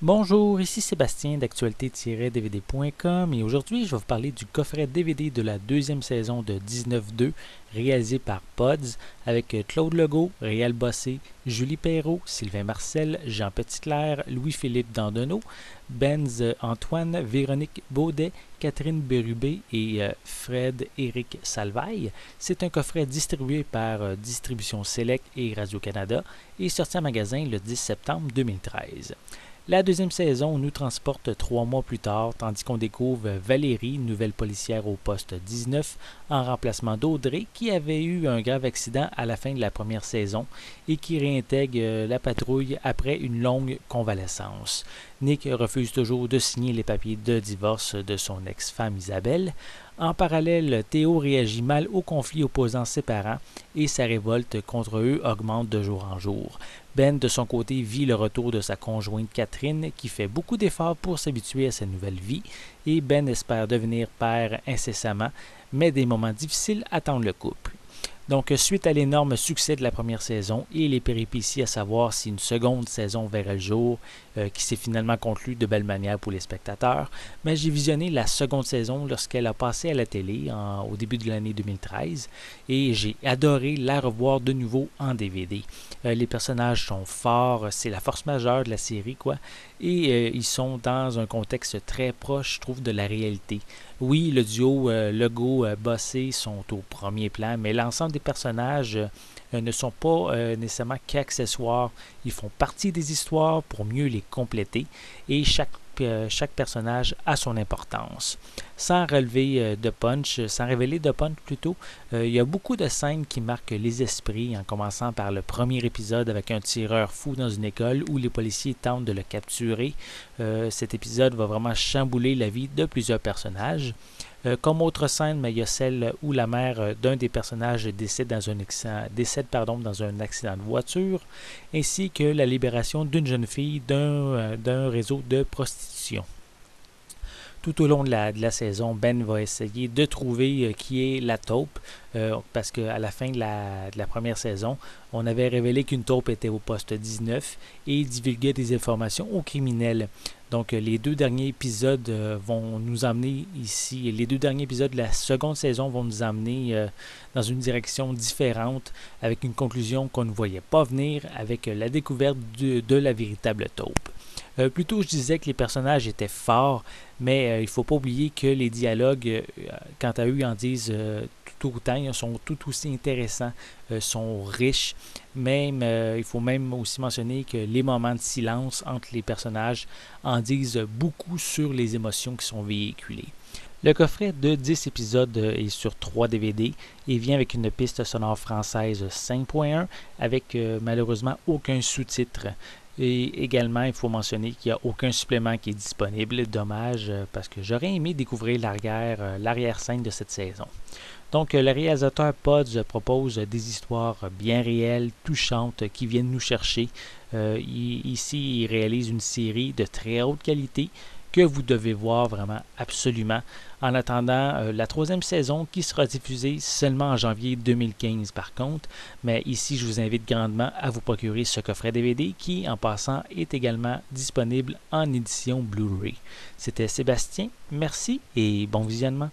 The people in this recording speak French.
Bonjour, ici Sébastien d'actualité-dvd.com et aujourd'hui je vais vous parler du coffret DVD de la deuxième saison de 19-2 réalisé par Pods avec Claude Legault, Réal Bossé, Julie Perrault, Sylvain Marcel, Jean Petitclerc, Louis-Philippe Dandonneau, Benz Antoine, Véronique Baudet, Catherine Bérubé et Fred-Éric Salvaille. C'est un coffret distribué par Distribution Select et Radio-Canada et sorti en magasin le 10 septembre 2013. La deuxième saison nous transporte 3 mois plus tard, tandis qu'on découvre Valérie, nouvelle policière au poste 19, en remplacement d'Audrey, qui avait eu un grave accident à la fin de la première saison et qui réintègre la patrouille après une longue convalescence. Nick refuse toujours de signer les papiers de divorce de son ex-femme Isabelle. En parallèle, Théo réagit mal au conflit opposant ses parents et sa révolte contre eux augmente de jour en jour. Ben, de son côté, vit le retour de sa conjointe Catherine, qui fait beaucoup d'efforts pour s'habituer à sa nouvelle vie, et Ben espère devenir père incessamment, mais des moments difficiles attendent le couple. Donc, suite à l'énorme succès de la première saison et les péripéties à savoir si une seconde saison verrait le jour, qui s'est finalement conclue de belle manière pour les spectateurs, mais j'ai visionné la seconde saison lorsqu'elle a passé à la télé au début de l'année 2013 et j'ai adoré la revoir de nouveau en DVD. Les personnages sont forts, c'est la force majeure de la série, quoi, et ils sont dans un contexte très proche, je trouve, de la réalité. Oui, le duo Legault-Bossé sont au premier plan, mais l'ensemble des personnages ne sont pas nécessairement qu'accessoires. Ils font partie des histoires pour mieux les compléter et chaque personnage a son importance. Sans révéler de punch plutôt, il y a beaucoup de scènes qui marquent les esprits, en commençant par le premier épisode avec un tireur fou dans une école où les policiers tentent de le capturer. Cet épisode va vraiment chambouler la vie de plusieurs personnages. Comme autre scène, il y a celle où la mère d'un des personnages décède dans un accident de voiture, ainsi que la libération d'une jeune fille d'un réseau de prostitution. Tout au long de la saison, Ben va essayer de trouver qui est la taupe, parce qu'à la fin de la première saison, on avait révélé qu'une taupe était au poste 19 et divulguait des informations aux criminels. Donc, les deux derniers épisodes vont nous amener ici, les deux derniers épisodes de la seconde saison vont nous amener dans une direction différente, avec une conclusion qu'on ne voyait pas venir, avec la découverte de la véritable taupe. Plutôt, je disais que les personnages étaient forts, mais il ne faut pas oublier que les dialogues, quant à eux, en disent tout autant, ils sont tout aussi intéressants, sont riches. Même, il faut même aussi mentionner que les moments de silence entre les personnages en disent beaucoup sur les émotions qui sont véhiculées. Le coffret de 10 épisodes est sur 3 DVD et vient avec une piste sonore française 5.1 avec malheureusement aucun sous-titre. Et également, il faut mentionner qu'il n'y a aucun supplément qui est disponible. Dommage, parce que j'aurais aimé découvrir l'arrière-scène de cette saison. Donc, le réalisateur Pods propose des histoires bien réelles, touchantes, qui viennent nous chercher. Ici, il réalise une série de très haute qualité que vous devez voir vraiment absolument. En attendant la troisième saison qui sera diffusée seulement en janvier 2015 par contre, mais ici je vous invite grandement à vous procurer ce coffret DVD qui en passant est également disponible en édition Blu-ray. C'était Sébastien, merci et bon visionnement.